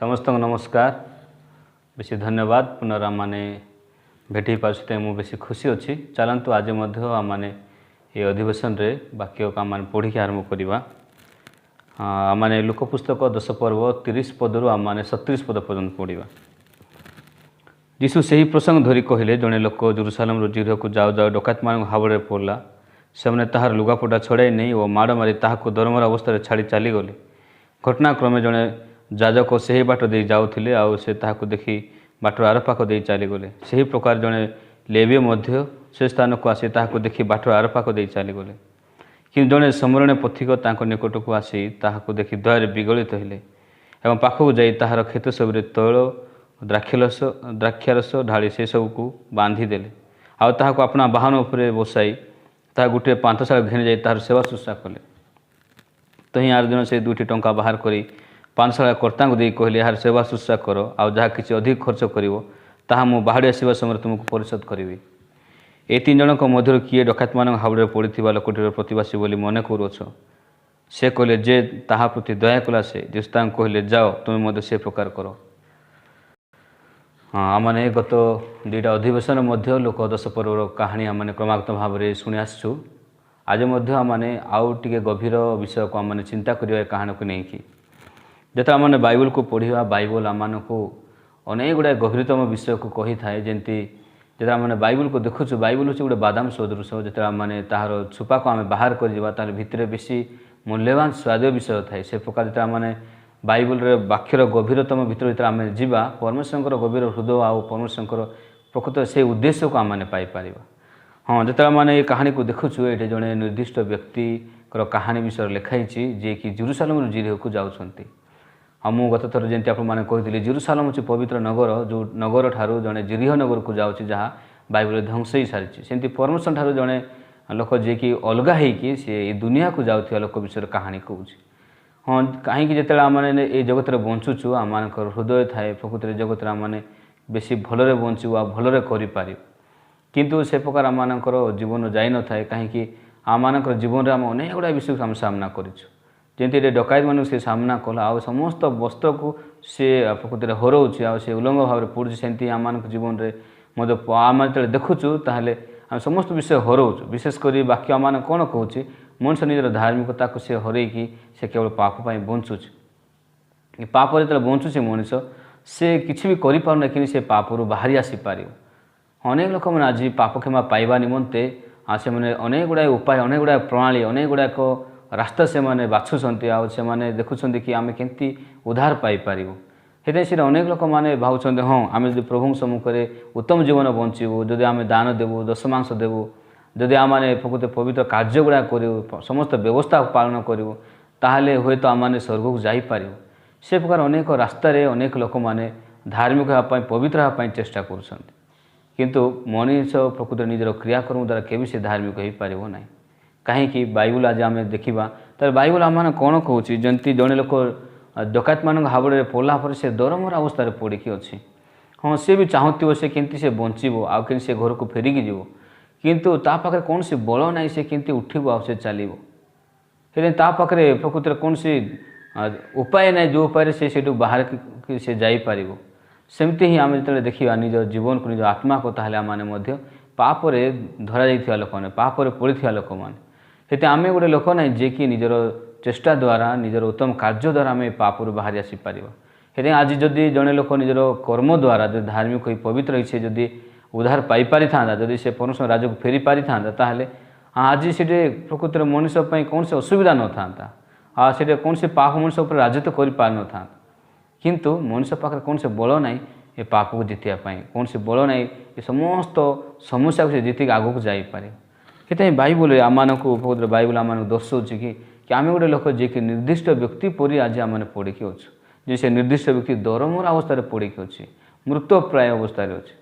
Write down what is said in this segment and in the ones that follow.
समस्त नमस्कार। बेसी धन्यवाद पुनरा माने भेटी पार्थे मु बेसी खुशी अच्छी। चलतु आज मैंने ये अधिवेशन रे वाक्य का आम पढ़ी आरंभ करवा। आम लोक पुस्तक 10 पर्व 30 पदरू आम 37 पद पर्यंत पढ़ा। यीशु से ही प्रसंग धरी कहले जड़े लोक जेरुसालेम जीरो को जाऊ जाऊ डकायत मान हावड़े पड़ला। से ताहार लुगापटा छड़ाई नहीं और माड़ मारी ताहाको दरमर अवस्था छाड़ी चलीगले। घटनाक्रमे जड़े जाजक से ही बाट दे जाऊे आउ से ताहाको देखी बाटर आर पाख दे चलीगले। से ही प्रकार जड़े लेवी मध्य से स्थान को आसी ताहाको देखी बाटर आर पाख दे चलीगले। कि जड़े समरण पथिक तांको निकट को आसी ताहाको देखी दयार विगलित हेले एवं पाखक जाई ताहार खेत सबरे तैल द्राक्षारस ढाली से सबको बांधीदेले। आउ ताहाको अपना बाहन उपरे बसाई ताहा गोटे पांथशाला घिनी जाई ताहार सेवा शुश्रूषा कले। तही आर दिन से 2टी टंका बाहर करी पांथशाला कर्ता को दे कहले यार सेवा शुश्रूषा कर आउ जहाँ किसी अधिक खर्च करिवो ताहा मु बाहरी आसीबा समय तुमको परिशोध करिवि। ए 3 जनक मध्य किए डकायत मान हावड़े पड़ता लोकटीर प्रतिवासी बोली मन करुछ। से कहले जे ताहा प्रति दया कला से जीसु कहले जाओ तुम्हें मध्य से प्रकार कर। आमने गत 2टा अधिवेशन मध्य लोक 10 पर्वर कहानी आमने क्रमागत भाव में शुणी आसचु। आज आमने आउ टिके गभीर विषय को आमने चिंता करिया कहानी को लेकिन जो आमने बाइबल को पढ़ा बाइबल आम को अनेक गुड़ाए गभीरतम विषय को कही थाए। जमती जो आम बाइबल को देखुचु बाइबल हूँ गोटे बादाम सदृश जो आम तार छुपा को आम बाहर कर भितर बेसी मूल्यवान स्वाद विषय थाए। से प्रकार जो आम बाइबल वाक्यर गभीरतम भर आम जा परमेश्वर गभीर हृदय आउ परमेश्वर प्रकृत से उद्देश्य को आम पाइपर। हाँ जो मैंने ये कहानी को देखुचु ये जड़े निर्दिष्ट व्यक्ति कहानी विषय लिखाई जी कि जेरुसालेम जीरो को जाऊँच। हाँ मुझे गत थर जमी आपने कही जेरुसालेम हूँ पवित्र नगर जो नगर ठारू जड़े जिरिह नगर को जाऊँच जहाँ बाइबल ध्वंस हो सारी। सेमती परमेश्वर ठारू जड़े लोक जी कि अलग हो सी दुनिया को जाऊँ लोक विषय कहानी कहूँ। हाँ कहीं जो आम ये जगत में बंचुचु आम हृदय थाए प्रकृति जगत में आम बेसी भलरे बंचु आ भलरे कर किंतु से प्रकार आमर जीवन जाई न थाए कहीं आम जीवन में आम अनेक गुड़ा विषय आम सामना करूँ। जमी डकायत मान से सामना कला आ समस्त वस्त्र को सी प्रकृति हरौची आ उल्लंघ भाव में पड़ुଛି। सेमती आम जीवन में आम जो देखुचु ताहले आम समस्त विषय हरौचु। विशेषकर वाक्य आम कौन कहूँ मनुष्य निजर धार्मिकता को सी हरैकी से केवल पाप बंचुच। पाप जो बंचुचे मनुष्य से किसी भी करें कि से पापरू बाहरी आसीपर। अनेक लोक मैंने आज पाप क्षमा पाइबा निमंते से अनेक गुड़ाए उपाय अनेक गुड़ाए प्रणाली अनेक गुड़ाक रास्ता से मैंने बाछुंट आने देखुं कि आम केमती उद्धार पाइपर। से अनेक लोक मैंने भावुं हाँ आम जो प्रभु सम्मुखें उत्तम जीवन बंचू जदि आम दान देवु दशमांश देवु जदि आम प्रकृत पवित्र कार्य गुड़ा करूँ समस्त व्यवस्था पालन करूँ ताहले हुए तो आम स्वर्ग को जापर। से प्रकार अनेक रास्तार अनेक लोक मैंने धार्मिक हाँपाई पवित्र हाँपाई चेष्टा कर किंतु मनीष प्रकृति निजर क्रियाकर्म द्वारा केवी से धार्मिक हो पार ना। कहीं बाइबल आज आम देखा तर बाइबल आम कौन कहूँ जमी जड़े लोक डकायत मान हावड़े पड़ला से दरमर अवस्था पड़ी अच्छी। हाँ सी भी चाहूव से केमती से बंचो आउ के घर को फेरिकी जीव किंतु ता पाखे कौन सी बल ना से केमती उठब आ चलो हेले ता पाखे प्रकृति कौन सी उपाय ना जो उपाय से बाहर से जापर। सेमती ही आम जो देखा निज जीवन को निज आत्मा को ताहले आम पापरे धरा जाइथिबा लोक मैंने पापरे पड़ता लोक मैंने आम गोटे लोक ना जे कि निजर चेष्टा द्वारा निजर उत्तम कार्य द्वारा आम पापरू बाहरी आसीपर। हेते आज जदि जड़े लोक निजर कर्म द्वारा जो धार्मिक हो पवित्र रही जदि उद्धार पाइपारि था जदि से परमेश्वर राज को फेरी पारि था ताहले आज से प्रकृतिर मनुष्य कौन से असुविधा न था से कौन से पाप मनुष्य उपर राजत्व कर पार न था। किंतु मनुष्य पाखे कौन से बल ना ये पाप को जीतवाई कौन से बल ना ये समस्त समस्या को जीतिक आग को जापर। से बाइबल आम को बाइबल आम दर्शाऊँ कि आम गोटे लोक जी कि निर्दिष्ट व्यक्ति परी आज आम पड़े अच्छु जी से निर्दिष्ट व्यक्ति दरमर अवस्था पड़े अच्छी मृत प्राय अवस्था अच्छे।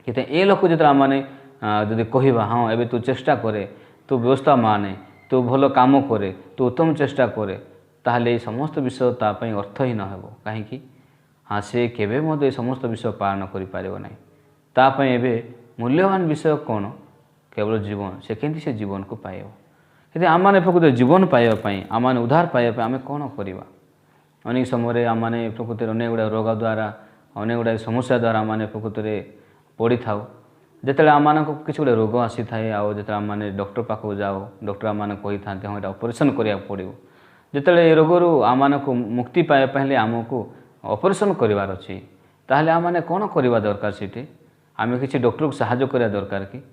कि ए लोक जो आने जदि कह हाँ एवं तू चेष्टा करे तू व्यवस्था माने तू भल काम करे तू उत्तम चेष्टा करे ताहले समस्त विषय तापाई अर्थ ही नहब कहीं हाँ से केवे समस्त विषय पालन करें तापाई एवं मूल्यवान विषय कौन केवल जीवन से केमती से जीवन को पाइब। यदि आम प्रकृत जीवन पाइबापी आम उद्धार पाइबापी आम कौन करवा अनेक समय आम मैंने प्रकृति अनेक गुड़ा रोग द्वारा अनेक गुड़ा समस्या द्वारा आम प्रकृति में पड़ी था जिते आम किसी गोटे रोग आसी थाए आते आम मैंने डॉक्टर पाखक जाओ डॉक्टर आम कही था हाँ यहाँ ऑपरेशन करा पड़ो जिते ये रोग आम को मुक्ति पाइबापी आमको ऑपरेशन करार अच्छी ताहले आम मैंने कौन करवा दरकार से आम किसी डॉक्टर को साहाय्य करवा दरकार कि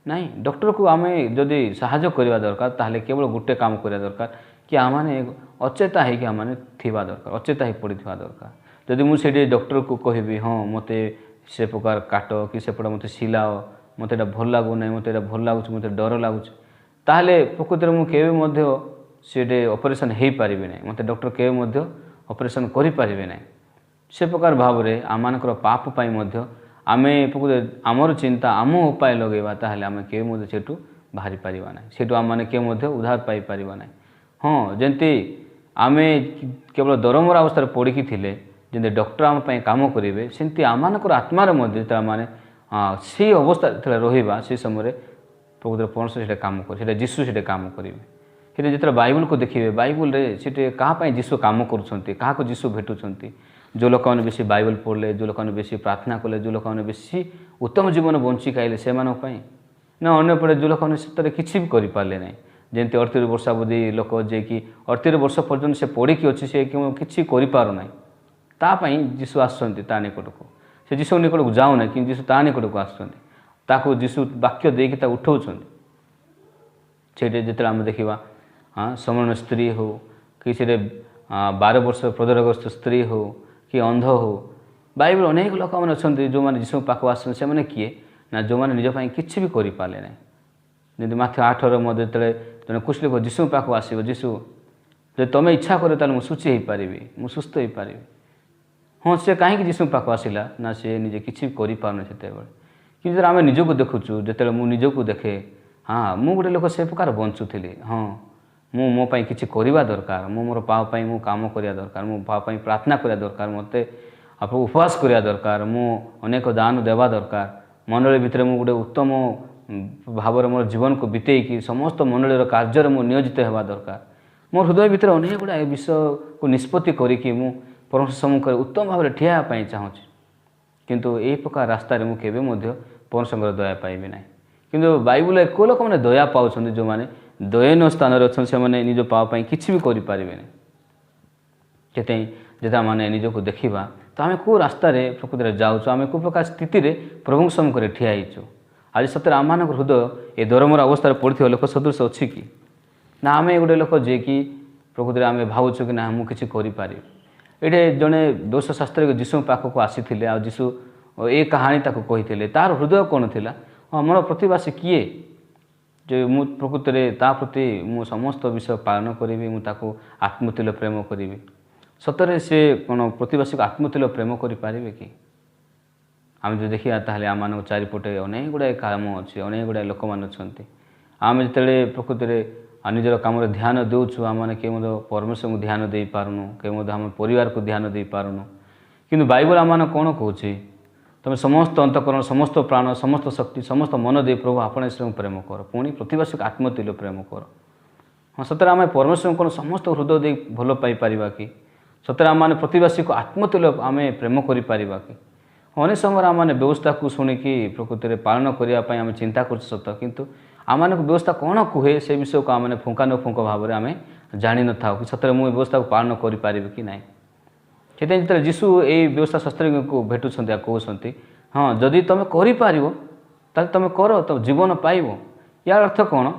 नहीं डॉक्टर को आम जदि साहाय्य करवा दरकार ताहले केवल गोटे काम करवा दरकार कि आम मैंने अचेता होगी आम मैंने थिबा दरकार अचेता ही पड़ी दरकार जदि मुझे डॉक्टर को कहबी हाँ मत से प्रकार काट कि सेपटे मत सिलाओ मत भल लगुना मत भल लगुच मत डर लगुच ताहले प्रकृति में केवे से ऑपरेशन हो पारि ना मत डॉक्टर केवे ऑपरेशन करें ना से प्रकार भाव में आम पाप पाई आम आमर चिंता आम उपाय लगेगा ताहले आम केवे सेठू बाहरी पारिबा ना सेठू आम मैंने केवे उद्धार पाई पारिबा ना हाँ जमती आम केवल दरमरा अवस्था पड़ी थे जमी डॉक्टर आम काम करेंगे सेमती आम आत्मार मैंने से अवस्था रहा से समय प्रकृत परमेश्वर से काम करे जीशु से काम करेंगे जो बाइबल को देखिए बाइबल से क्या जीशु काम कर जीशु भेटुंट जो लोक मैंने बेसी बाइबल पढ़ले जो लोक मैंने बेसी प्रार्थना कले जो लोक मैंने बेसी उत्तम जीवन बंची खाइले से ना अंपटे जो लोक मैंने किसी भी करें ना जमी 38 वर्ष बोधी लोक जे कि 38 वर्ष पर्यटन से पड़ी अच्छी से किसी करना तापाई जीशु आसुँच निकट को से जीशु निकट को जाऊना कि जीशु ता निकट को आसुँच जीशु वाक्य देकी उठाऊँ से जो आम देखा हाँ समरण स्त्री हो कि 12 वर्ष प्रदरग्रस्त स्त्री हो कि अंध हो बाइबल अनेक लोक मैंने अच्छा जो मैंने जीशु पाक आसुँच से मैंने किए ना जो मैंने निजपाई किसी भी करें ना जमी माथ्य 8 जो जन कुछ लोग जीशु पाक आसो जीशु जो तुम इच्छा कर मुझे सूची हो पारि मुझे सुस्थ हो पारि हाँ से कहीं जीशु पाक आसला ना सी निजे किसी भी करें से कि आम निजक देखुचु जो मुझे निजक देखे हाँ मुझे गोटे लोक से प्रकार बंचुली हाँ मु मोपाई किसी करवा दरकार मु मोर पाप पाई मु काम करवा दरकार मो पाप पाई प्रार्थना करवा दरकार मत आप उपवास करवा दरकार मु अनेक दान देवा दरकार मंडली भितर मु गोटे उत्तम भाव मोर जीवन को बितेकी समस्त मंडलीर कार्य मु नियोजित होगा दरकार मोर हृदय भितर अनेक गुड़ा विषय को निष्पत्ति करी मु परमेश्वर सम्मुखें उत्तम भाव में ठिया पाई चाहूँगी किंतु यही प्रकार रास्तार मुझे परमेश्वर दया पाइबी ना किंतु बाइबल को लोक मैंने दया पाँच जो मैंने दयनीय स्थान अच्छा से मैंने निज पाप किसी भी करें जो आम निजक देखा तो आम कौ रास्तार प्रकृति जाऊँ आम कौ प्रकार स्थित प्रभु सम्मुखें ठिया होचु आज सतरे आम हृदय ये दरमर अवस्था पड़े लोक सदृश अच्छी कि ना आम गोटे लोक जे कि प्रकृति आम भावुँ कि ना मुझे किसी करें ये जड़े दोष शास्त्री जीशु पाखक आसी जीशु ये कहानी कही तार हृदय कौन थी हाँ मोर प्रतिवासी किए जो मु प्रकृति में ता प्रति मु समस्त विषय पालन करी मुझे आत्मतुल्य प्रेम करी सतरे से कौन प्रतिवासी को आत्मतुल्य प्रेम करें कि आम जो देखा ताहले आम चारिपटे अनेक गुड़ाए काम अच्छे अनेक गुड़ाए लोक मैंने अच्छा आम जो प्रकृति में निजर कम ध्यान देचु आम मैंने कहीं परमेश्वर को ध्यान दे पारुनु कहीं आम परिवार को ध्यान दे पारुनु कि बाइबल आम कौन कहूँ तुम समस्त अंतकरण समस्त प्राण समस्त शक्ति समस्त मन दे प्रभु आपण प्रेम कर पुणी प्रतिवासी को आत्मतुल्य प्रेम कर हाँ सतरे आम परमेश्वर कौन समस्त हृदय दे भल पाई पारिबा कि सतरे आम प्रतिवासी को आत्मतुल्य आम प्रेम करें कि अनेक समय आम व्यवस्था को शुणिकी प्रकृति में पालन करने आम चिंता कर सत किंतु आम व्यवस्था कौन कहे से विषय को आम फुंका न फुंक भाव में आम जान न था कि सतरे मुझे व्यवस्था को पालन करें कि ना से जो जीशु ये व्यवस्था शास्त्री को भेटुंट कहते हाँ जदि तुम कर तुम कर तो जीवन पाइब यार अर्थ कौन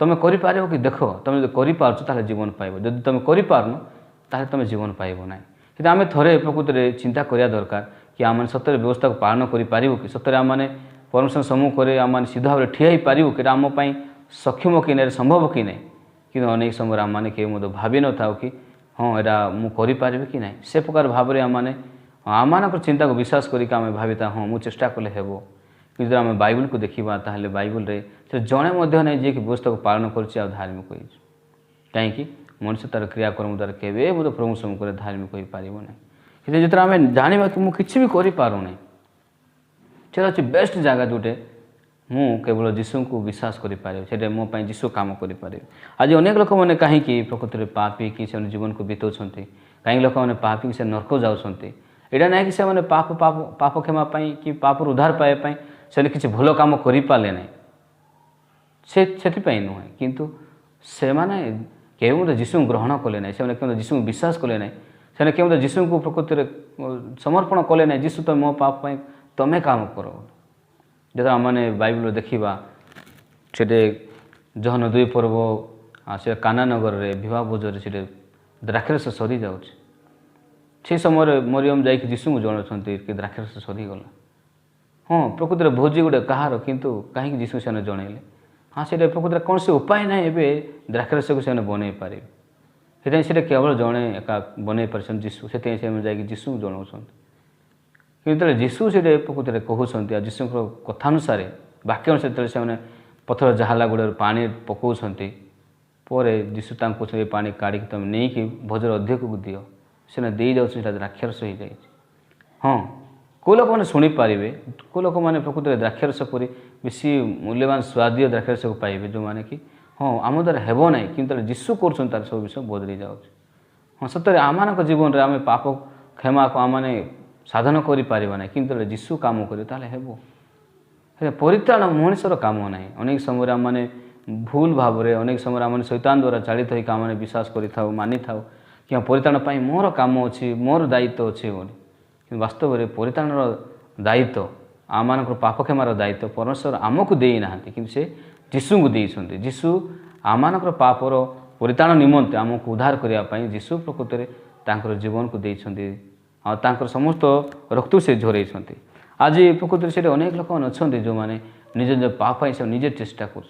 तुम कर कि देख तुम जो कर जीवन पाइब जदि तुम कर तुम जीवन पाइब ना कि आम थे प्रकृति में चिंता करवा दरकार कि आम सतरे व्यवस्था को पालन करूँ कि सतरे आम परमेश्वर सम्मुखें आम सीधा भाव ठिया पारू कि आम सक्षम कि ना संभव कि ना कि अनेक समय आम मैंने कहीं भावी न था कि हाँ यहाँ मुझे करें कि ना से प्रकार भाव में आम चिंता को विश्वास करके आम भाविता हाँ मुझे चेष्टा कले हेब कि जो आम बाइबल को देखा ताहले बाइबल रे जड़े नहीं जी व्यवस्था को पालन कर धार्मिक कहीं मनुष्य तार क्रियाक्रम द्वारा केवे मतलब प्रभु सम्मुखें धार्मिक हो पार ना कि जो आम जाना कि मुझे किसी भी करें से हूँ बेस्ट जगह जोटे मु केवल जीशु को विश्वास करें मोपाई जीशु काम करें आज अनेक लोक मैंने कहीं प्रकृति में पापी कि जीवन को बीतौं कहीं लोक मैंने पापी से नरक जाऊँगी यहाँ ना कि से पाप पाप पाप क्षमा कि पाप उद्धार पाइबापी से किसी भल कम कर पारे ना से नुहे किंतु से मैंने केवल जीशु ग्रहण कले ना से जीशु विश्वास कले ना से केवल जीशु को प्रकृति में समर्पण कले ना जीशु तो मो पाप तुम्हें काम कर जो आम बाइबल देखा से जहन 2 पर्व से काना नगर में विवाह भोजन से द्राक्षरस सरी जाऊँगी समय मरियम जाकि जीशु को जनाऊँ कि द्राक्षरस सरीगला हाँ प्रकृति भोजी गोटे कहार किंतु कहीं जीशु से जनइले हाँ से प्रकृति कौन से उपाय ना एवं द्राक्षरस को से बनई पारे से केवल जड़े एका बनई पार जीशु से जीशु को जनाऊँ कि जीशु से प्रकृति कहते जीशु कथानुसार वाक्य अनुसार से पथर जहाला गुड़े पानी पकाउछन्ति परे जीशु तांको से पानी काढ़ी तुम नहीं कि भोजर अधिक को दियो से दे जाऊँ द्राक्षरस हो जाए हाँ को लोक मैंने शुणी पारे को लोक मैंने प्रकृति द्राक्षरस परी बेसी मूल्यवान स्वादीय द्राक्षरस को पाइबे जो मैंने कि हाँ आम द्वारा हेब ना कि जीशु कर सब विषय बदली जाऊँ हाँ सतरे आम जीवन में आम पाप क्षमा को आम साधन करना कि जीशु कम कर परित्राण मनुष्यर कम ना अनेक समय आम भूल भाव में अनेक समय आम शैतान द्वारा चालित होकर आम विश्वास कर मानी था कि परित्राण पर मोर कम अच्छी मोर दायित्व अच्छे बोली वास्तव में परित्राण दायित्व आम पाप क्षमार दायित्व परमेश्वर आमको देना कि से जीशु को देते जीशु आम पापर परित्राण निमंते आमको उद्धार करने जीशु प्रकृति जीवन को देते और समस्त रक्त से झोर आज प्रकृति से अनेक लोक अच्छा जो मैंने निज निज पाप से निजे चेष्टा कर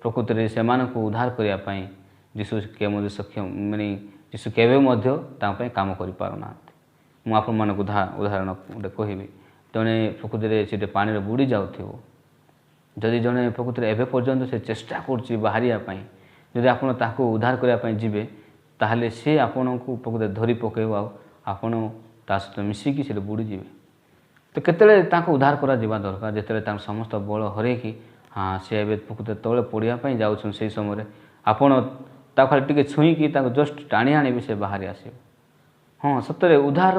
प्रकृति से उद्धार करने जीशु के सक्षम माने जीशु केवे काम कर पारना मुझे उदाहरण गोटे कहि जड़े प्रकृति से पानी बुड़ी जाऊ जदि जड़े प्रकृति एवं पर्यंत से चेष्टा कर बाहर जदि आप उद्धार करने जी ताहले सी आपन को प्रकृति धरी पकेब आपण ता सहित मिसिकी से बुड़ीजे तो केत उद्धार करा दरकार जिते समस्त बल हरैकी हाँ सी ए प्रकृति तले पड़ापी जाऊँ से समय आपड़ खाली छुईकी जस्ट टाणी आने से बाहरी आस हाँ सतरे उद्धार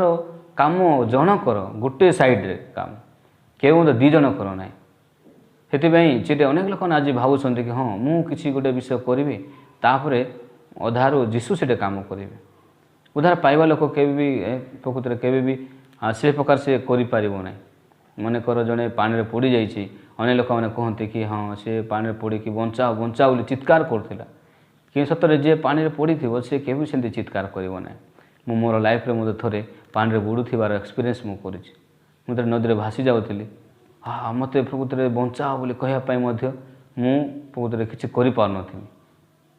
काम जनकर गोटे साइड्रे काम केवल दी जन कर ना से अनेक लोक आज भावुं कि हाँ मुझे गोटे विषय करी तापर अधारू जीशु से काम करेंगे उद्धार पाइबा लोक के प्रकृति के भी से प्रकार से करना मनकर जड़े पानी पड़ी जाइए अनेक लोक मैंने कहते कि हाँ से पानी पड़ी बंचा बंचा बोली चित्कार करथिला कि सतरे जे पानी पड़ी थी से केवी से चित्कार करना मु मोर लाइफ में थे पानी बुड़ूबार एक्सपीरियंस मुझे नदी में भासी जाऊँगी हाँ मत प्रकृति बंचा बोली कहवाई मु प्रकृति किसी कर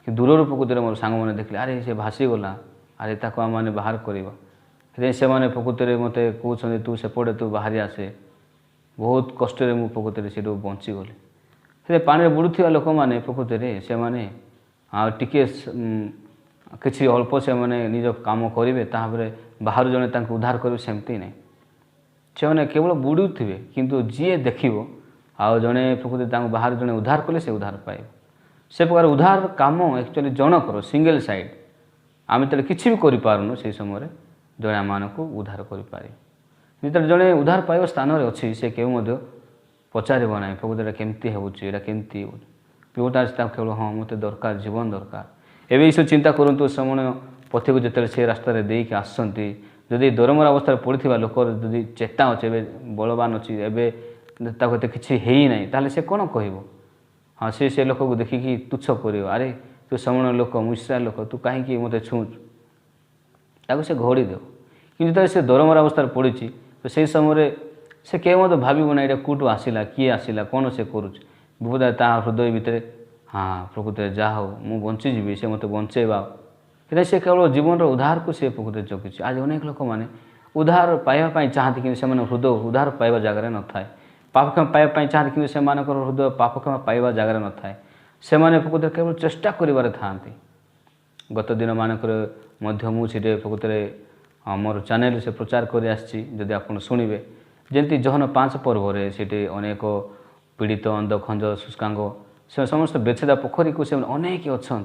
कि दूर प्रकृति मोर सांग मैंने देखले अरे से भासीगला अरे ताको आम मैंने बाहर करवा से मैंने प्रकृति मत कहते तू सेपटे तू बाहरी आसे बहुत कष्ट मु प्रकृति से बंचीगली से पानी बुड़ुवा लोक मैंने प्रकृति से मैंने टिके किसी अल्प से मैंने निज काम करेंगे तापर बाहर जड़े उद्धार करेंगे सेमती नहीं से मैंने केवल बुड़ू थे किंतु जी देखो आ जड़े प्रकृति बाहर जड़े उद्धार कले से उद्धार पाए से प्रकार उद्धार काम एक्चुअली जनकर सिंगल साइड आम तो किसी भी करूँ से समय जड़े आम को उद्धार करें जिते जड़े उद्धार पाइबा स्थान में अच्छी से केवल पचार ना प्रकृति केमती होगा केमती पीटा केवल हाँ मत दरकार जीवन दरकार एवं सब चिंता करूँ समय पथी को जिते से रास्तार देकी आसती जदि दरमर अवस्था पड़ा लोक जदि चेता अच्छे बलवान अच्छी एवं किसी है ना से कौन कह हाँ से लोक को देखिकी तुच्छ कर अरे तू समण लोक मुस्रा लोक तू कहीं मत छूँ से घोड़ी दे कि जो से दरमर अवस्था पड़ी तो से समय से के मत भावना यहाँ कौटू आसला किए आसला कौन से करुच्च विपद ता हृदय भितर हाँ प्रकृति जहा हो मु बंचीजी से मत बंचेबा कि से केवल जीवन उद्धार को से प्रकृति जगुची आज अनेक लोक मैंने उद्धार पाइबापी चाहती कि हृदय उद्धार पाइबा जगार न थाए पाप क्षमा पाइबापी चाहती कि हृदय पाप क्षमा पाइबा जगार न थाए से प्रकृति केवल चेष्टा करिवारे थांती गत दिन मानक मुझे प्रकृति मोर चैनल से प्रचार कर आदि आप शुणे जमी जहन 5 पर्व से अनेक पीड़ित अंध खंज शुष्कांग से समस्त बेछेदा पोखरी को से अनेक अच्छा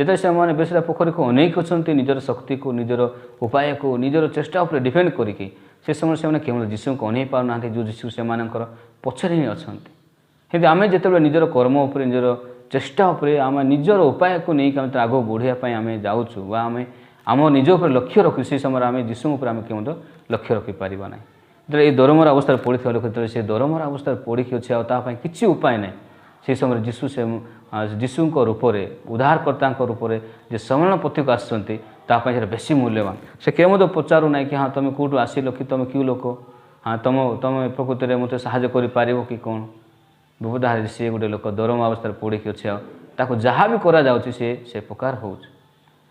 ଯେତେବେଳେ ସେମାନେ ବେଶୀଟା ପୋଖରୀକୁ ଅନେଇକି ଅଛନ୍ତି ନିଜର ଶକ୍ତିକୁ, ନିଜର ଉପାୟକୁ, ନିଜର ଚେଷ୍ଟା ଉପରେ ଡିପେଣ୍ଡ କରିକି, ସେ ସମୟରେ ସେମାନେ କେବଳ ଯୀଶୁଙ୍କୁ ଅନେଇ ପାରୁନାହାନ୍ତି, ଯେଉଁ ଯୀଶୁ ସେମାନଙ୍କର ପଛରେ ହିଁ ଅଛନ୍ତି। କିନ୍ତୁ ଆମେ ଯେତେବେଳେ ନିଜର କର୍ମ ଉପରେ, ନିଜର ଚେଷ୍ଟା ଉପରେ, ଆମେ ନିଜର ଉପାୟକୁ ନେଇକି ଆମେ ଆଗକୁ ବଢ଼ିବା ପାଇଁ ଆମେ ଯାଉଛୁ ବା ଆମେ ଆମ ନିଜ ଉପରେ ଲକ୍ଷ୍ୟ ରଖୁ, ସେହି ସମୟରେ ଆମେ ଯୀଶୁଙ୍କ ଉପରେ ଆମେ କେଉଁ ଲକ୍ଷ୍ୟ ରଖିପାରିବା ନାହିଁ। ଯେତେବେଳେ ଏ ଦରମରା ଅବସ୍ଥାରେ ପଡ଼ିଥିବା ଲୋକ ଯେତେବେଳେ ସେ ଦରମରା ଅବସ୍ଥାରେ ପଡ଼ିକି ଅଛି ଆଉ ତା ପାଇଁ କିଛି ଉପାୟ ନାହିଁ, ସେହି ସମୟରେ ଯୀଶୁଙ୍କ ରୂପରେ, ଉଦ୍ଧାରକର୍ତ୍ତାଙ୍କ ରୂପରେ ଯେ ଶରଣ ପଥକୁ ଆସୁଛନ୍ତି ତା ପାଇଁ ସେଟା ବେଶୀ ମୂଲ୍ୟବାନ। ସେ କେବେ ମଧ୍ୟ ପଚାରୁ ନାହିଁ କି ହଁ ତୁମେ କେଉଁଠୁ ଆସିଲ, କି ତୁମେ କେଉଁ ଲୋକ, ହଁ ତୁମେ ପ୍ରକୃତିରେ ମୋତେ ସାହାଯ୍ୟ କରିପାରିବ କି କ'ଣ। ବ୍ୟବଧାନରେ ସିଏ ଗୋଟେ ଲୋକ ଦରମା ଅବସ୍ଥାରେ ପଡ଼ିକି ଅଛି ଆଉ ତାକୁ ଯାହା ବି କରାଯାଉଛି ସେ ପ୍ରକାର ହେଉଛି।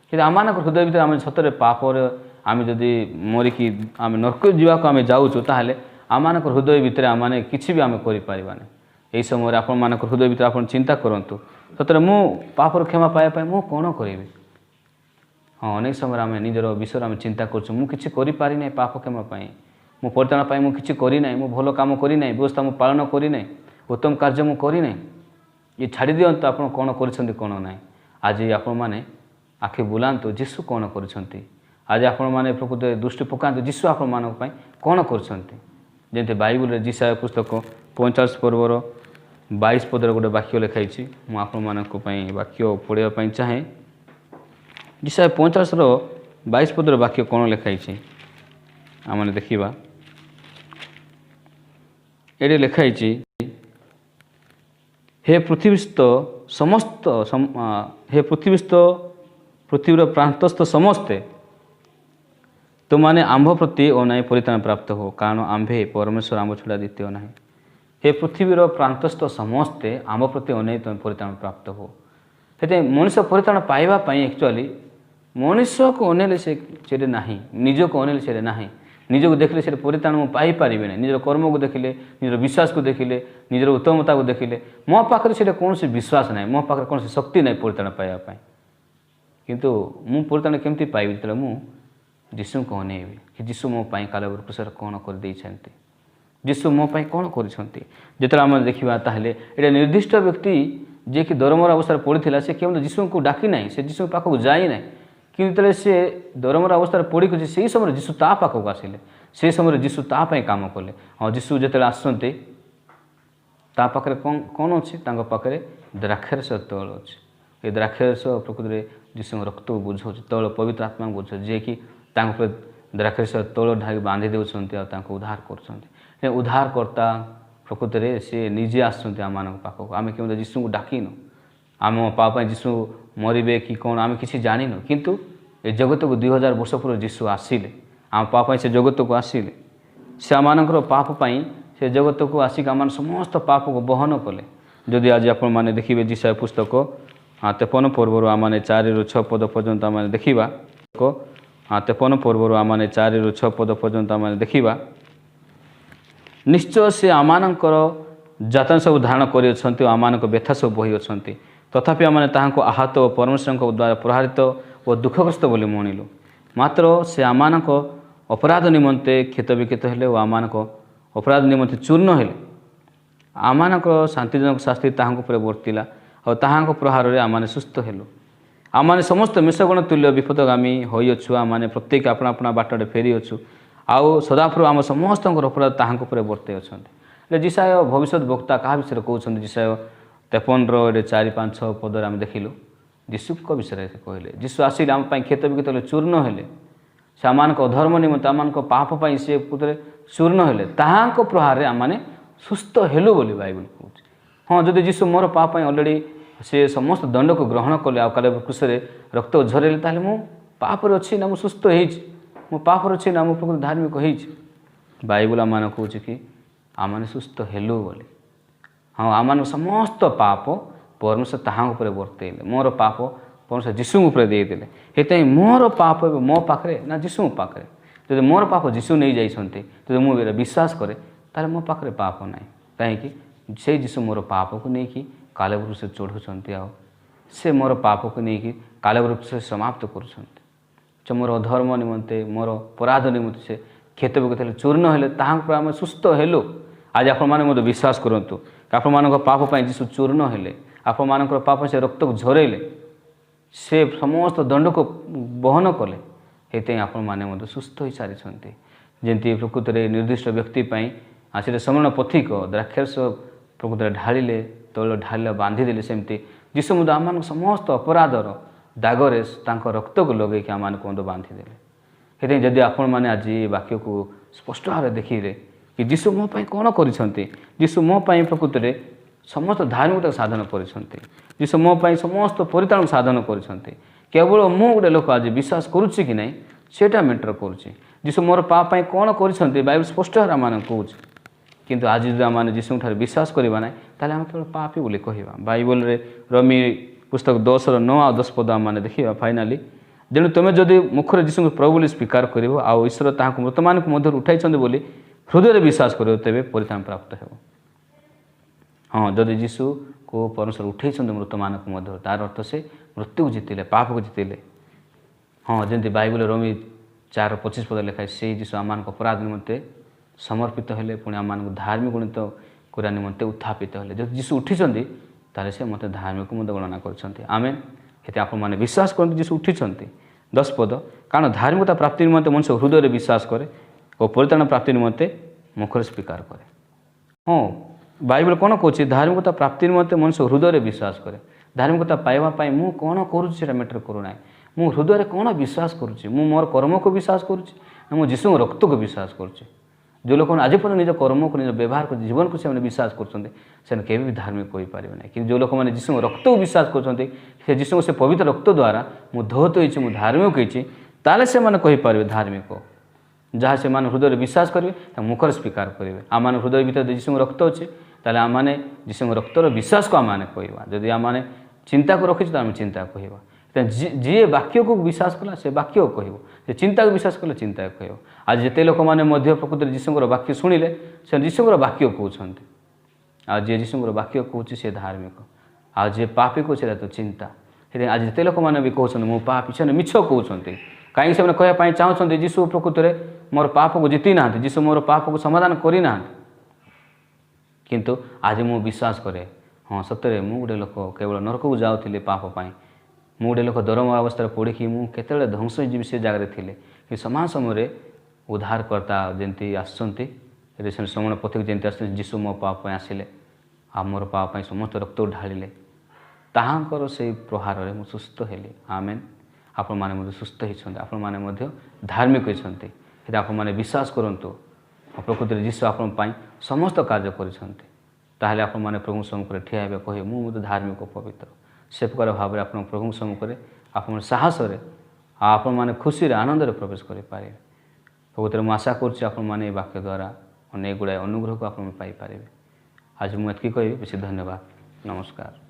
କିନ୍ତୁ ଆମମାନଙ୍କ ହୃଦୟ ଭିତରେ ଆମେ ସତରେ ପାପରେ ଆମେ ଯଦି ମରିକି ଆମେ ନର୍କ ଯିବାକୁ ଆମେ ଯାଉଛୁ, ତାହେଲେ ଆମମାନଙ୍କ ହୃଦୟ ଭିତରେ ଆମମାନେ କିଛି ବି ଆମେ କରିପାରିବାନି। ଏହି ସମୟରେ ଆପଣମାନଙ୍କ ହୃଦୟ ଭିତରେ ଆପଣ ଚିନ୍ତା କରନ୍ତୁ, ସତରେ ମୁଁ ପାପର କ୍ଷମା ପାଇବା ପାଇଁ ମୁଁ କ'ଣ କରିବି। ହଁ, ଅନେକ ସମୟରେ ଆମେ ନିଜର ବିଷୟରେ ଆମେ ଚିନ୍ତା କରୁଛୁ, ମୁଁ କିଛି କରିପାରିନାହିଁ ପାପ କ୍ଷମା ପାଇଁ, ମୁଁ ପରିତ୍ରାଣ ପାଇଁ ମୁଁ କିଛି କରିନାହିଁ, ମୁଁ ଭଲ କାମ କରିନାହିଁ, ବ୍ୟବସ୍ଥା ମୁଁ ପାଳନ କରିନାହିଁ, ଉତ୍ତମ କାର୍ଯ୍ୟ ମୁଁ କରିନାହିଁ। ଇଏ ଛାଡ଼ି ଦିଅନ୍ତୁ ଆପଣ କ'ଣ କରିଛନ୍ତି କ'ଣ ନାହିଁ। ଆଜି ଆପଣମାନେ ଆଖି ବୁଲାନ୍ତୁ, ଯୀଶୁ କ'ଣ କରିଛନ୍ତି। ଆଜି ଆପଣମାନେ ପ୍ରକୃତରେ ଦୃଷ୍ଟି ପକାନ୍ତୁ, ଯୀଶୁ ଆପଣମାନଙ୍କ ପାଇଁ କ'ଣ କରିଛନ୍ତି। ଯେମିତି ବାଇବଲରେ ଯିଶାୟା ପୁସ୍ତକ 45 ପର୍ବର 22 ପଦରେ ଗୋଟେ ବାକ୍ୟ ଲେଖାଇଛି। ମୁଁ ଆପଣମାନଙ୍କ ପାଇଁ ବାକ୍ୟ ପଢ଼ିବା ପାଇଁ ଚାହେଁ। ଯିଶାୟା 45ର 22 ପଦର ବାକ୍ୟ କ'ଣ ଲେଖାଇଛି ଆମେ ଦେଖିବା। ଏଠି ଲେଖାଇଛି, ହେ ପୃଥିବୀସ୍ଥ ସମସ୍ତ ହେ ପୃଥିବୀର ପ୍ରାନ୍ତସ୍ଥ ସମସ୍ତେ ତୁମାନେ ଆମ୍ଭ ପ୍ରତି ଅନାଇ ପରିତ୍ରାଣ ପ୍ରାପ୍ତ ହୋ, କାରଣ ଆମ୍ଭେ ପରମେଶ୍ୱର ଆମ୍ଭ ଛଡ଼ା ଦ୍ୱିତୀୟ ନାହିଁ। ହେ ପୃଥିବୀର ପ୍ରାନ୍ତସ୍ଥ ସମସ୍ତେ ଆମ୍ଭ ପ୍ରତି ଅନେଇ ତୁମେ ପରିତ୍ରାଣ ପ୍ରାପ୍ତ ହୋ। ସେଥିପାଇଁ ମଣିଷ ପରିତ୍ରାଣ ପାଇବା ପାଇଁ ଆକ୍ଚୁଆଲି ମଣିଷକୁ ଅନେଇଲେ ସେଠି ନାହିଁ, ନିଜକୁ ଅନେଇଲେ ସେଠି ନାହିଁ। ନିଜକୁ ଦେଖିଲେ ସେଠି ପରିତ୍ରାଣ ମୁଁ ପାଇପାରିବି ନାହିଁ। ନିଜର କର୍ମକୁ ଦେଖିଲେ, ନିଜର ବିଶ୍ୱାସକୁ ଦେଖିଲେ, ନିଜର ଉତ୍ତମତାକୁ ଦେଖିଲେ ମୋ ପାଖରେ ସେଟା କୌଣସି ବିଶ୍ୱାସ ନାହିଁ, ମୋ ପାଖରେ କୌଣସି ଶକ୍ତି ନାହିଁ ପରିତ୍ରାଣ ପାଇବା ପାଇଁ। କିନ୍ତୁ ମୁଁ ପରିତ୍ରାଣ କେମିତି ପାଇବି? ଯେତେବେଳେ ମୁଁ ଯୀଶୁଙ୍କୁ ଅନେଇବି କି ଯୀଶୁ ମୋ ପାଇଁ କାଲବରୀ କ୍ରୁଶରେ କ'ଣ କରିଦେଇଛନ୍ତି, ଯୀଶୁ ମୋ ପାଇଁ କ'ଣ କରିଛନ୍ତି। ଯେତେବେଳେ ଆମେ ଦେଖିବା ତାହେଲେ ଏଇଟା ନିର୍ଦ୍ଦିଷ୍ଟ ବ୍ୟକ୍ତି ଯିଏକି ଦରମରା ଅବସ୍ଥାରେ ପଡ଼ିଥିଲା, ସେ କେବଳ ଯୀଶୁଙ୍କୁ ଡାକି ନାହିଁ, ସେ ଯୀଶୁଙ୍କ ପାଖକୁ ଯାଇନାହିଁ। କିନ୍ତୁ ଯେତେବେଳେ ସେ ଦରମରା ଅବସ୍ଥାରେ ପଡ଼ିକି ସେହି ସମୟରେ ଯୀଶୁ ତା ପାଖକୁ ଆସିଲେ, ସେହି ସମୟରେ ଯୀଶୁ ତା ପାଇଁ କାମ କଲେ। ହଁ, ଯୀଶୁ ଯେତେବେଳେ ଆସୁଛନ୍ତି ତା ପାଖରେ କ'ଣ ଅଛି? ତାଙ୍କ ପାଖରେ ଦ୍ରାକ୍ଷାରସ ତୈଳ ଅଛି। ଏ ଦ୍ରାକ୍ଷାରସ ପ୍ରକୃତିରେ ଯୀଶୁଙ୍କ ରକ୍ତକୁ ବୁଝାଉଛି, ତୈଳ ପବିତ୍ର ଆତ୍ମାକୁ ବୁଝାଉଛି, ଯିଏକି ତାଙ୍କ ଉପରେ ଦ୍ରାକ୍ଷାରସ ତୈଳ ଢାଳି ବାନ୍ଧି ଦେଉଛନ୍ତି ଆଉ ତାଙ୍କୁ ଉଦ୍ଧାର କରୁଛନ୍ତି। ଉଦ୍ଧାରକର୍ତ୍ତା ପ୍ରକୃତିରେ ସେ ନିଜେ ଆସୁଛନ୍ତି ଆମମାନଙ୍କ ପାଖକୁ। ଆମେ କେମିତି ଯୀଶୁଙ୍କୁ ଡାକିନୁ, ଆମ ପାପ ପାଇଁ ଯୀଶୁ ମରିବେ କି କ'ଣ ଆମେ କିଛି ଜାଣିନୁ। କିନ୍ତୁ ଏ ଜଗତକୁ 2000 ବର୍ଷ ପୂର୍ବେ ଯୀଶୁ ଆସିଲେ, ଆମ ପାପ ପାଇଁ ସେ ଜଗତକୁ ଆସିଲେ। ସେ ଆମମାନଙ୍କର ପାପ ପାଇଁ ସେ ଜଗତକୁ ଆସିକି ଆମମାନେ ସମସ୍ତ ପାପକୁ ବହନ କଲେ। ଯଦି ଆଜି ଆପଣମାନେ ଦେଖିବେ ଯିଶାୟା ପୁସ୍ତକ 53 ପର୍ବରୁ ଆମମାନେ 4ରୁ 6 ପଦ ପର୍ଯ୍ୟନ୍ତ ଆମେ ଦେଖିବା, 53 ପର୍ବରୁ ଆମମାନେ 4ରୁ 6 ପଦ ପର୍ଯ୍ୟନ୍ତ ଆମେ ଦେଖିବା, ନିଶ୍ଚୟ ସେ ଆମମାନଙ୍କର ଯାତନା ସବୁ ଧାରଣ କରିଅଛନ୍ତି ଓ ଆମମାନଙ୍କ ବ୍ୟଥା ସବୁ ବହି ଅଛନ୍ତି। ତଥାପି ଆମମାନେ ତାହାଙ୍କୁ ଆହତ ଓ ପରମେଶ୍ୱରଙ୍କ ଦ୍ୱାରା ପ୍ରହାରିତ ଓ ଦୁଃଖଗ୍ରସ୍ତ ବୋଲି ମଣିଲୁ। ମାତ୍ର ସେ ଆମମାନଙ୍କ ଅପରାଧ ନିମନ୍ତେ କ୍ଷତ ବିକ୍ଷତ ହେଲେ ଓ ଆମମାନଙ୍କ ଅପରାଧ ନିମନ୍ତେ ଚୂର୍ଣ୍ଣ ହେଲେ। ଆମମାନଙ୍କର ଶାନ୍ତିଜନକ ଶାସ୍ତି ତାହାଙ୍କ ଉପରେ ବର୍ତ୍ତିଲା ଆଉ ତାହାଙ୍କ ପ୍ରହାରରେ ଆମମାନେ ସୁସ୍ଥ ହେଲୁ। ଆମମାନେ ସମସ୍ତ ମିଶଗଣ ତୁଲ୍ୟ ବିପଦଗାମୀ ହୋଇଅଛୁ, ଆମମାନେ ପ୍ରତ୍ୟେକ ଆପଣା ଆପଣା ବାଟରେ ଫେରିଅଛୁ ଆଉ ସଦାପ୍ରଭୁ ଆମ ସମସ୍ତଙ୍କର ଅପରାଧ ତାହାଙ୍କ ଉପରେ ବର୍ତ୍ତାଇ ଅଛନ୍ତି। ଯିଶାୟ ଭବିଷ୍ୟତ ବକ୍ତା କାହା ବିଷୟରେ କହୁଛନ୍ତି? ଯିଶାୟ 53ର 4, 5, 6 ପଦରେ ଆମେ ଦେଖିଲୁ ଯୀଶୁଙ୍କ ବିଷୟରେ ସେ କହିଲେ। ଯୀଶୁ ଆସିଲେ ଆମ ପାଇଁ କ୍ଷତ ବିକ୍ଷତ ହେଲେ, ଚୂର୍ଣ୍ଣ ହେଲେ। ସେ ଆମମାନଙ୍କ ଅଧର୍ମ ନିମନ୍ତେ, ଆମମାନଙ୍କ ପାପ ପାଇଁ ସେ ପୁତରେ ଚୂର୍ଣ୍ଣ ହେଲେ, ତାହାଙ୍କ ପ୍ରହାରରେ ଆମମାନେ ସୁସ୍ଥ ହେଲୁ ବୋଲି ବାଇବଲ କହୁଛି। ହଁ, ଯଦି ଯୀଶୁ ମୋର ପାପ ପାଇଁ ଅଲରେଡ଼ି ସେ ସମସ୍ତ ଦଣ୍ଡକୁ ଗ୍ରହଣ କଲେ ଆଉ କାଲବରୀ କ୍ରୁଶରେ ରକ୍ତ ଝରେଇଲେ, ତାହେଲେ ମୁଁ ପାପରେ ଅଛି ନା ମୁଁ ସୁସ୍ଥ ହେଇଛି? ମୁଁ ପାପରେ ଅଛି ନା ମୁଁ ପ୍ରକୃତ ଧାର୍ମିକ ହେଇଛି? ବାଇବଲ ଆମମାନଙ୍କୁ କହୁଛି କି ଆମମାନେ ସୁସ୍ଥ ହେଲୁ ବୋଲି। ହଁ, ଆମମାନଙ୍କ ସମସ୍ତ ପାପ ପରମେଶ୍ୱର ତାହାଙ୍କ ଉପରେ ବର୍ତ୍ତେଇଲେ। ମୋର ପାପ ପରମେଶ୍ୱର ଯୀଶୁଙ୍କ ଉପରେ ଦେଇଦେଲେ। ସେଥିପାଇଁ ମୋର ପାପ ଏବେ ମୋ ପାଖରେ ନା ଯୀଶୁଙ୍କ ପାଖରେ? ଯଦି ମୋର ପାପ ଯୀଶୁ ନେଇଯାଇଛନ୍ତି, ଯଦି ମୁଁ ଏଇଟା ବିଶ୍ୱାସ କରେ, ତାହେଲେ ମୋ ପାଖରେ ପାପ ନାହିଁ। କାହିଁକି? ସେଇ ଯୀଶୁ ମୋର ପାପକୁ ନେଇକି କାଲବରୀ କ୍ରୁଶରେ ଚଢ଼ୁଛନ୍ତି ଆଉ ସେ ମୋର ପାପକୁ ନେଇକି କାଲବରୀ କ୍ରୁଶରେ ସମାପ୍ତ କରୁଛନ୍ତି। ସେ ମୋର ଅଧର୍ମ ନିମନ୍ତେ, ମୋର ଅପରାଧ ନିମନ୍ତେ ସେ କ୍ଷତ ବିକ୍ଷତ ହେଲେ, ଚୂର୍ଣ୍ଣ ହେଲେ, ତାହାଙ୍କ ଉପରେ ଆମେ ସୁସ୍ଥ ହେଲୁ। ଆଜି ଆପଣମାନେ ମଧ୍ୟ ବିଶ୍ୱାସ କରନ୍ତୁ, ଆପଣମାନଙ୍କ ପାପ ପାଇଁ ଯୀଶୁ ଚୂର୍ଣ୍ଣ ହେଲେ, ଆପଣମାନଙ୍କର ପାପ ସେ ରକ୍ତକୁ ଝରେଇଲେ। से समस्त दंड को बहन कले ये आपण मैंने सुस्थ हो सारी जमी प्रकृत में निर्दिष्ट व्यक्ति आसिले समरण पथिक द्राक्षरस प्रकृत में ढाले तैल ढाल बांधिदेले सेमती जीशु मध्य आम समस्त अपराधर दागरे रक्त को लगे आम बांधिदेले ये जदि आपण मैंने आज वाक्य को स्पष्ट भाव देखिले कि जीशु मो कौन करीशु मो प्रकृत में समस्त धार्मिकता साधन करीशु मो समस्त परिताण साधन करी केवल मु गोटे लोक आज विश्वास करुच्ची कि नहीं सेटा मैटर करुच्ची जीशु मोर पाप कौन कर बाइबल स्पष्ट भाव आम कौच किंतु आज जो आम जीशु विश्वास करवा ना ताले आम केवल पापी बोली कहवा बाइबल रे रमी पुस्तक 10:9 और 10 पद आम देखा फाइनाली जेणु तुम जदि मुखर जीशु को प्रभु बोली स्वीकार कर आउ ईश्वर ताकू मृतमान मध्य उठाई बोली हृदय विश्वास कर तेरे परित्राण प्राप्त हो। हाँ जदि जीशु को परमेश्वर उठे मृतमान मध्य तार अर्थ से मृत्यु को जीतिले पाप को जीतिले। हाँ जमी बाइबल रोमी 4:25 पद लिखाए से जीशु आम अपराध निमंते समर्पित हेले पुणी आम धार्मिक गुणित करा निमंते उत्थापित हेले जब जीशु उठी ताले से मत धार्मिक मत गणना कर आमेन ये आप विश्वास करते जीशु उठी 10 पद कारण धार्मिकता प्राप्ति निमंते मनुष्य हृदय विश्वास करे और परित्राण प्राप्ति निमंते मुखर स्वीकार करे। हाँ बाइबल कौन कौच धार्मिकता प्राप्ति निमंते मनुष्य हृदय विश्वास करे धार्मिकता पाइबा मु कौन करुँचा मैटर करूना मु हृदय कौन विश्वास करुँच मु मोर कर्म को विश्वास करुँच मु जीशु रक्त को विश्वास करुँच जो लोग आज पर्यटन निज कर्म को निज व्यवहार को जीवन को से विश्वास कर भी धार्मिक हो पारे ना कि जो लोक मैंने जीशु रक्त को विश्वास कर जीशु से पवित्र रक्त द्वारा मु धौत हो धार्मिक होती ताले से कहीपर धार्मिक जहाँ से हृदय विश्वास करेंगे मुखर स्वीकार करेंगे आम हृदय भीतर जीशु रक्त अच्छे ताले आम जीशु रक्तर विश्वास को आम कहवा जदि आम चिंता को रखी तो आम चिंता कहवा जी वाक्य को विश्वास कला से वाक्य कह चिंता को विश्वास कले चिंता कह आज जिते लोक मैंने प्रकृत जीशुर वाक्य शुणिले से जीशुर वाक्य कहते आज जी जीशुर वाक्य कहूँ सी धार्मिक आज जी पापी कहते तो चिंता आज जिते लोक मैंने भी कहते मो पापी से मिछ कहते कहीं से कहवाई चाहते जीशु प्रकृत में मोर पाप को जीति ना जीशु मोर पाप को समाधान करना किंतु आज मु विश्वास करे हाँ सतरे मु गोटे लोक केवल नरक को जाऊँगी पापपाई मु गोटे लोक दरम अवस्था पड़ी मुझे ध्वंस हो से जगह थी कि समान समय उद्धारकर्ता जमी आसुँच श्रवण पथिक जमी आस जीशु मो पाप आसिले आ मोर पाप समस्त रक्त ढालिले ताहांकर से प्रहार में मुझे सुस्थ हेली आमेन आपण मैंने सुस्थ होती आपण मैंने धार्मिक होती आप विश्वास करूँ प्रकृति में जीशु आपण समस्त कार्य कर आप प्रभु सम्मुख ठिया कहे मुझे धार्मिक पवित्र से प्रकार भाव में आप प्रभु सम्मुख आप साहस आपण मैंने खुशी आनंद प्रवेश करें प्रकृति में आशा करें वाक्य द्वारा अनेक गुड़ाए अनुग्रह को आप पाइपर आज मुझे कही बेसी धन्यवाद नमस्कार।